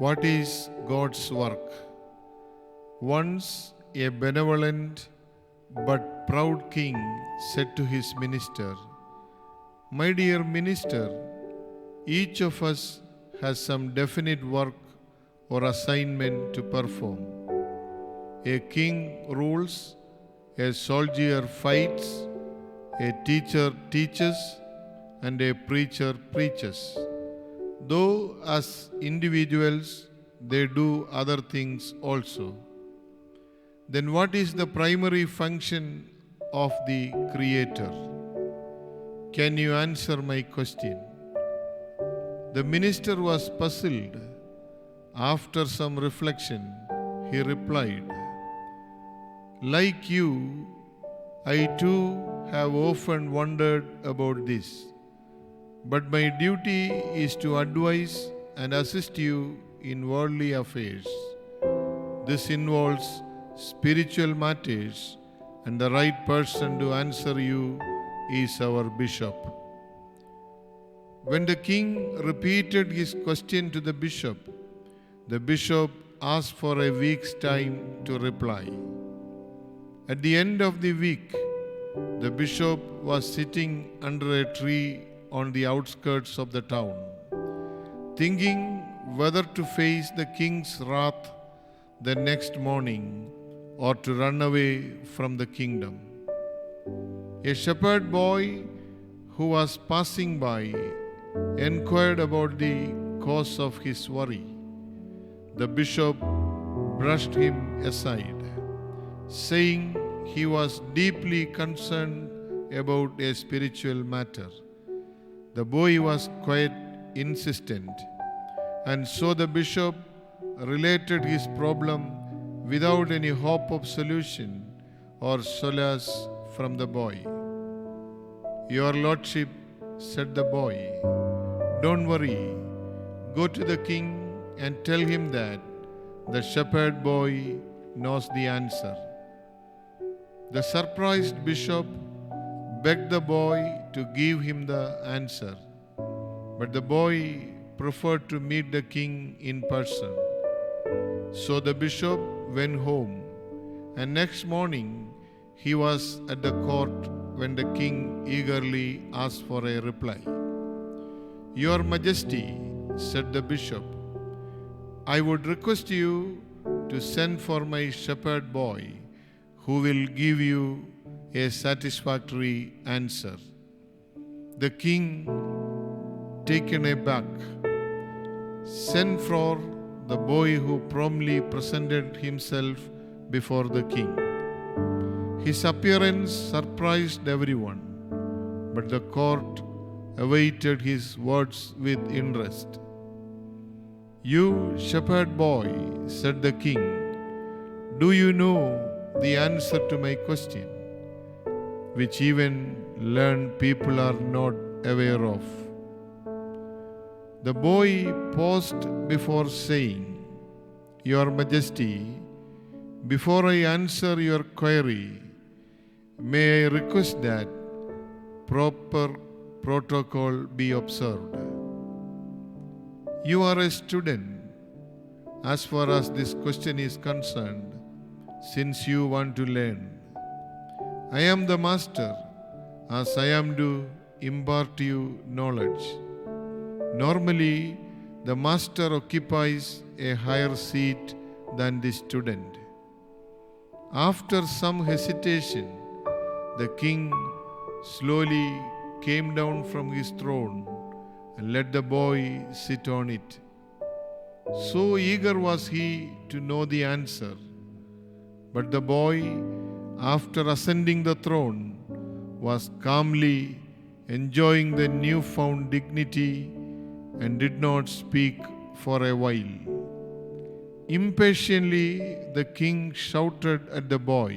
What is God's work? Once a benevolent but proud king said to his minister, "My dear minister, each of us has some definite work or assignment to perform. A king rules, a soldier fights, a teacher teaches, and a preacher preaches. Though as individuals they do other things also. Then what is the primary function of the Creator? Can you answer my question?" The minister was puzzled. After some reflection, he replied, "Like you, I too have often wondered about this. But my duty is to advise and assist you in worldly affairs. This involves spiritual matters, and the right person to answer you is our bishop." When the king repeated his question to the bishop asked for a week's time to reply. At the end of the week, the bishop was sitting under a tree on the outskirts of the town, thinking whether to face the king's wrath the next morning or to run away from the kingdom. A shepherd boy who was passing by inquired about the cause of his worry. The bishop brushed him aside, saying he was deeply concerned about a spiritual matter. The boy was quite insistent, and so the bishop related his problem without any hope of solution or solace from the boy. "Your lordship," said the boy, "don't worry. Go to the king and tell him that the shepherd boy knows the answer." The surprised bishop begged the boy to give him the answer, but the boy preferred to meet the king in person. So the bishop went home, and next morning he was at the court when the king eagerly asked for a reply. "Your Majesty," said the bishop, "I would request you to send for my shepherd boy, who will give you a satisfactory answer." The king, taken aback, sent for the boy, who promptly presented himself before the king. His appearance surprised everyone, but the court awaited his words with interest. "You shepherd boy," said the king, "do you know the answer to my question, which even learned people are not aware of?" The boy paused before saying, "Your Majesty, before I answer your query, may I request that proper protocol be observed. You are a student, as far as this question is concerned, since you want to learn. I am the master, as I am to impart to you knowledge. Normally, the master occupies a higher seat than the student." After some hesitation, the king slowly came down from his throne and let the boy sit on it. So eager was he to know the answer. But the boy, after ascending the throne, was calmly enjoying the newfound dignity and did not speak for a while. Impatiently, the king shouted at the boy,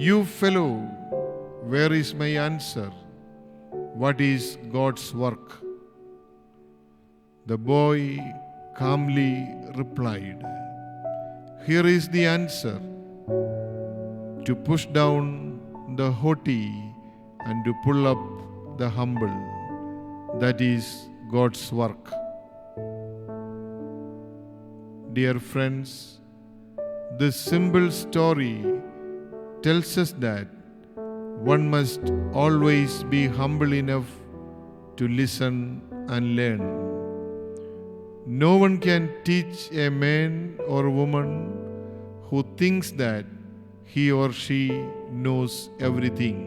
"You fellow, where is my answer? What is God's work?" The boy calmly replied, "Here is the answer: to push down the haughty and to pull up the humble. That is God's work." Dear friends, this simple story tells us that one must always be humble enough to listen and learn. No one can teach a man or woman who thinks that he or she knows everything.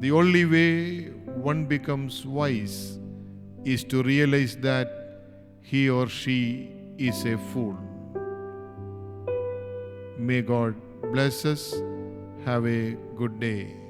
The only way one becomes wise is to realize that he or she is a fool. May God bless us. Have a good day.